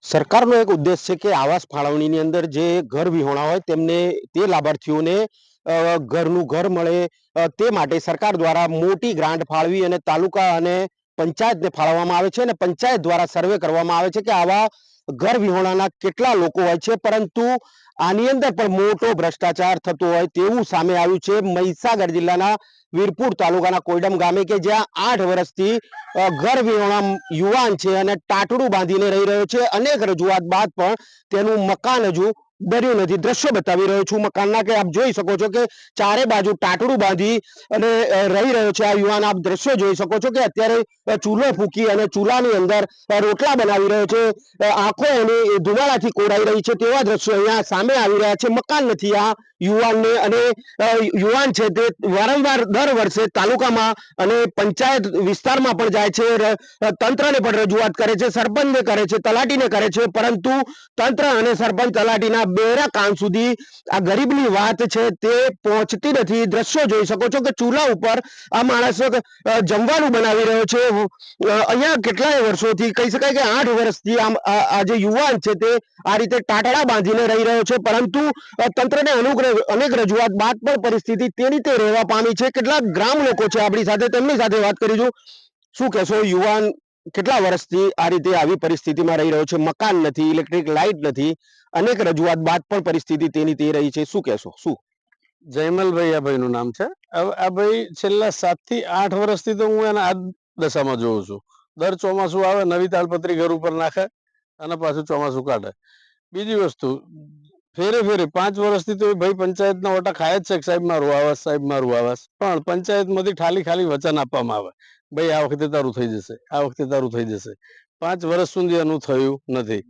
સરકારનો એક ઉદ્દેશ છે કે આવાસ ફાળવણીની અંદર જે ઘર વિહોણા હોય તેમને તે લાભાર્થીઓને ઘરનું ઘર મળે તે માટે સરકાર દ્વારા મોટી ગ્રાન્ટ ફાળવી અને તાલુકા અને પંચાયતને ફાળવવામાં આવે છે અને પંચાયત દ્વારા સર્વે કરવામાં આવે છે કે આવા ઘર વિહોણાના કેટલા લોકો હોય છે. પરંતુ આની અંદર પણ મોટો ભ્રષ્ટાચાર થતો હોય તેવું સામે આવ્યું છે મહીસાગર જિલ્લાના વીરપુર તાલુકાના કોયડમ ગામે, કે જ્યાં 8 વર્ષથી ઘર વિહોણા યુવાન છે અને ટાટડું બાંધીને રહી રહ્યો છે. અનેક રજૂઆત બાદ પણ તેનું મકાન હજુ બન્યું નથી. દ્રશ્યો બતાવી રહ્યો છું મકાનના, કે આપ જોઈ શકો છો કે ચારે બાજુ ટાટડું બાંધી અને રહી રહ્યો છે આ યુવાન. આપ દ્રશ્યો જોઈ શકો છો કે અત્યારે ચૂલો ફૂંકી અને ચૂલાની અંદર રોટલા બનાવી રહ્યો છે. આંખો એની ધુમાડાથી કોરાઈ રહી છે તેવા દ્રશ્યો અહીંયા સામે આવી રહ્યા છે. મકાન નથી આ યુવાનને, અને યુવાન છે તે વારંવાર દર વર્ષે તાલુકામાં અને પંચાયત વિસ્તારમાં પણ જાય છે, તંત્રને પણ રજૂઆત કરે છે, સરપંચને કરે છે, તલાટીને કરે છે, પરંતુ તંત્ર અને સરપંચ તલાટીના બેરા કાન સુધી આ ગરીબની વાત છે તે પહોંચતી નથી. દ્રશ્યો જોઈ શકો છો કે ચૂલા ઉપર આ માણસ જમવાનું બનાવી રહ્યો છે. અહીંયા કેટલાય વર્ષોથી કહી શકાય કે 8 વર્ષથી આ જે યુવાન છે તે આ રીતે ટાટડા બાંધીને રહી રહ્યો છે, પરંતુ તંત્રને અનેક રજૂઆત બાદ પણ પરિસ્થિતિ તેની તે રહેવા પામી છે. કેટલાક ગ્રામ લોકો છે આપણી સાથે, તેમની સાથે વાત કરીશું. શું કહેશો? યુવાન કેટલા વર્ષથી આ રીતે આવી પરિસ્થિતિમાં રહી રહ્યો છે, મકાન નથી, ઇલેક્ટ્રિક લાઇટ નથી, અનેક રજૂઆત બાદ પણ પરિસ્થિતિ તેની તે રહી છે. શું કહેશો? શું જયમલભાઈ આ ભાઈનું નામ છે. આ ભાઈ છેલ્લા 7 થી 8 વર્ષથી તો હું એને આ દશામાં જોઉં છું. દર ચોમાસું આવે નવી તાલપત્રી ઘર ઉપર નાખે અને પાછું ચોમાસું કાઢે. બીજી વસ્તુ, ફેરે 5 વર્ષથી તો ભાઈ પંચાયતના ઓટા ખાય જ છે કે સાહેબ મારું આવાસ, સાહેબ મારું આવાસ. પણ પંચાયતમાંથી ખાલી વચન આપવામાં આવે, ભાઈ આ વખતે તારું થઈ જશે, આ વખતે તારું થઈ જશે. 5 વર્ષ સુધી એનું થયું નથી.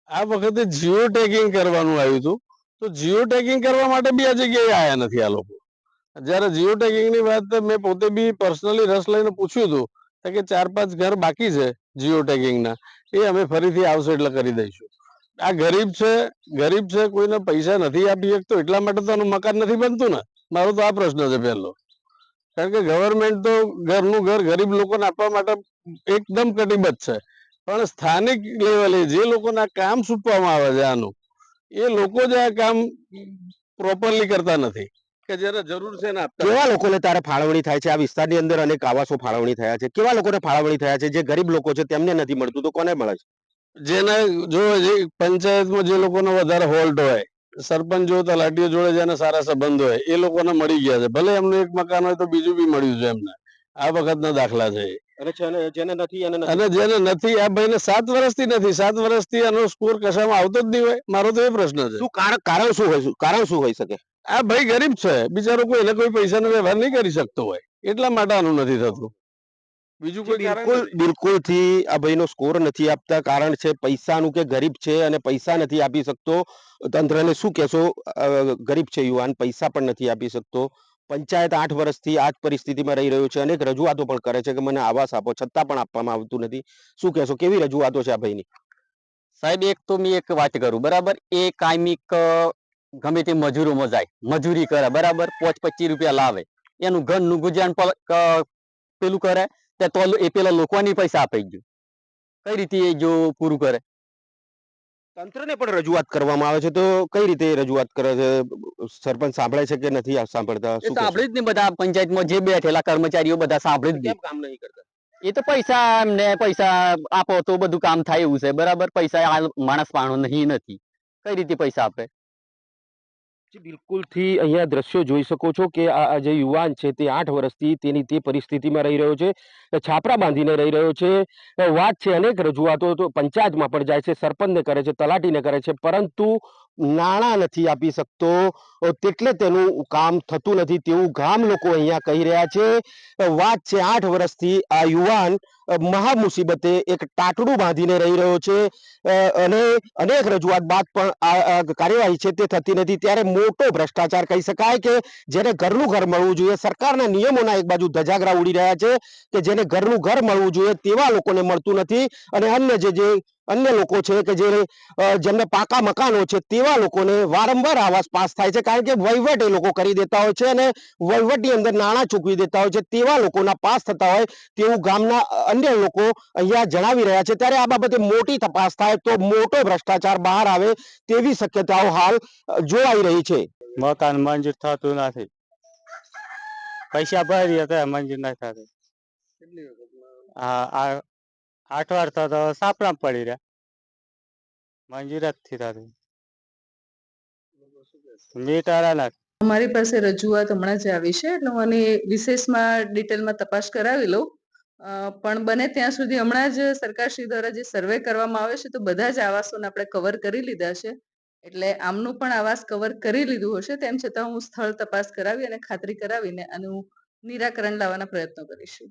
આ વખતે જીઓ ટેગિંગ કરવાનું આવ્યું હતું, તો જીઓ ટેગિંગ કરવા માટે બી આ જગ્યાએ આયા નથી આ લોકો. જ્યારે જીઓ ટેગિંગ ની વાત મેં પોતે બી પર્સનલી રસ લઈને પૂછ્યું હતું કે 4-5 ઘર બાકી છે જીઓ ટેગિંગ ના, એ અમે ફરીથી આવશે એટલે કરી દઈશું. આ ગરીબ છે, કોઈને પૈસા નથી આપી શકતો એટલા માટે તો એનું મકાન નથી બનતું ને. મારો તો આ પ્રશ્ન છે પહેલો. કારણ કે ગવર્મેન્ટ તો ઘરનું ઘર ગરીબ લોકોને આપવા માટે એકદમ કટિબદ્ધ છે, પણ સ્થાનિક લેવલે જે લોકોના કામ સોંપવામાં આવે છે આનું, એ લોકો જ આ કામ પ્રોપરલી કરતા નથી કે જેને જરૂર છે ને આપતા. કેવા લોકોને તારે ફાળવણી થાય છે? આ વિસ્તારની અંદર અનેક આવાસો ફાળવણી થયા છે. કેવા લોકોને ફાળવણી થયા છે? જે ગરીબ લોકો છે તેમને નથી મળતું, તો કોને મળે છે? જેને જો પંચાયતમાં જે લોકોનો વધારે હોલ્ડ હોય, સરપંચો તલાટીઓ જોડે જેને સારા સંબંધ હોય એ લોકોને મળી ગયા છે. ભલે એમનું એક મકાન હોય તો બીજું બી મળ્યું છે એમને. આ વખતના દાખલા છે. અને જેને નથી જેને નથી, આ ભાઈને 7 વર્ષથી નથી. 7 વર્ષથી એનો સ્કોર કશામાં આવતો જ નહીં હોય. મારો તો એ પ્રશ્ન છે. શું કારણ શું હોય? કારણ શું હોઈ શકે? આ ભાઈ ગરીબ છે, બિચારો કોઈ કોઈ પૈસાનો વ્યવહાર નહીં કરી શકતો હોય એટલા માટે આનું નથી થતું. બીજું કોઈ બિલકુલ થી આ ભાઈનો સ્કોર નથી આપતા કારણ છે પૈસાનું, કે ગરીબ છે અને પૈસા નથી આપી શકતો. તંત્રને શું કહેશો? ગરીબ છે યુવાન, પૈસા પણ નથી આપી શકતો. પંચાયત 8 વર્ષથી આ જ પરિસ્થિતિમાં રહી રહ્યું છે. અનેક રજૂઆતો પણ કરે છે કે મને આવાસ આપો, છતાં પણ આપવામાં આવતું નથી. શું કહેશો? કેવી રજૂઆતો છે આ ભાઈની? સાહેબ, એક તો મેં એક વાત કરું, બરાબર? એ કાયમિક ગમે તે મજૂરોમાં જાય, મજૂરી કરે, બરાબર? 25 રૂપિયા લાવે, એનું ઘરનું ગુજરાન પેલું કરે તો એ પેલા લોકોની પૈસા આપી ગયું. કઈ રીતે એ જો પૂરું કરે? તંત્રને પણ રજૂઆત કરવામાં આવે છે, તો કઈ રીતે રજૂઆત કરે છે? સરપંચ સાંભળે છે કે નથી સાંભળતા? એ સાંભળી જ નહીં. બધા પંચાયતમાં જે બેઠેલા કર્મચારીઓ બધા સાંભળી જ નહીં. કામ નહીં કરતા. એ તો પૈસા એમને પૈસા આપો તો બધું કામ થાય એવું છે, બરાબર? પૈસા માણસ પાણો નહીં નથી, કઈ રીતે પૈસા આપે? બિલકુલ થી અહીંયા દ્રશ્યો જોઈ શકો છો કે આ જે યુવાન છે તે 8 વર્ષથી તેની તે પરિસ્થિતિમાં રહી રહ્યો છે, છાપરા બાંધીને રહી રહ્યો છે. વાત છે અનેક રજૂઆતો તો પંચાયતમાં પણ જાય છે, સરપંચને કરે છે, તલાટીને કરે છે, પરંતુ નાણાં નથી આપી શકતો, તેટલે તેનું કામ થતું નથી તેવું ગામ લોકો અહીંયા કહી રહ્યા છે. વાત છે 8 વર્ષથી આ યુવાન મહા મુસીબતે એક ટાટડું બાંધીને રહી રહ્યો છે, અને અનેક રજૂઆત બાદ પણ આ કાર્યવાહી છે તે થતી નથી. ત્યારે મોટો ભ્રષ્ટાચાર કહી શકાય કે જેને ઘરનું ઘર મળવું જોઈએ, સરકારના નિયમોના એક બાજુ ધજાગરા ઉડી રહ્યા છે કે જેને ઘરનું ઘર મળવું જોઈએ તેવા લોકોને મળતું નથી, અને અન્ય જે અન્ય લોકો છે કે જે જેમને પાકા મકાનો છે તેવા લોકોને વારંવાર આવાસ પાસ થાય છે, કારણ કે વહીવટ એ લોકો કરી દેતા હોય છે અને વહીવટની અંદર નાણાં ચૂકવી દેતા હોય છે. તેવા લોકોના પાસ થતા હોય તેવું ગામના અન્ય લોકો અહીંયા જણાવી રહ્યા છે. ત્યારે આ બાબતે મોટી તપાસ થાય તો મોટો ભ્રષ્ટાચાર બહાર આવે તેવી શક્યતાઓ હાલ જોવાઈ રહી છે. મકાન મંજૂર થતું નથી, પૈસા ભરીએ તો મંજૂર નથી થતું. આ 8 વાર તો સાપડા પડી રહ્યા, મંજૂર જ નથી થતું. મીટર અલગ. અમારી પાસે રજૂઆત હમણાં જ આવી છે, એટલે હું આની વિશેષમાં ડિટેલમાં તપાસ કરાવી લઉં. પણ બને ત્યાં સુધી હમણાં જ સરકારશ્રી દ્વારા જે સર્વે કરવામાં આવે છે તો બધા જ આવાસોને આપણે કવર કરી લીધા છે. એટલે આમનું પણ આવાસ કવર કરી લીધું હશે, તેમ છતાં હું સ્થળ તપાસ કરાવી અને ખાતરી કરાવીને આનું નિરાકરણ લાવવાના પ્રયત્નો કરીશું.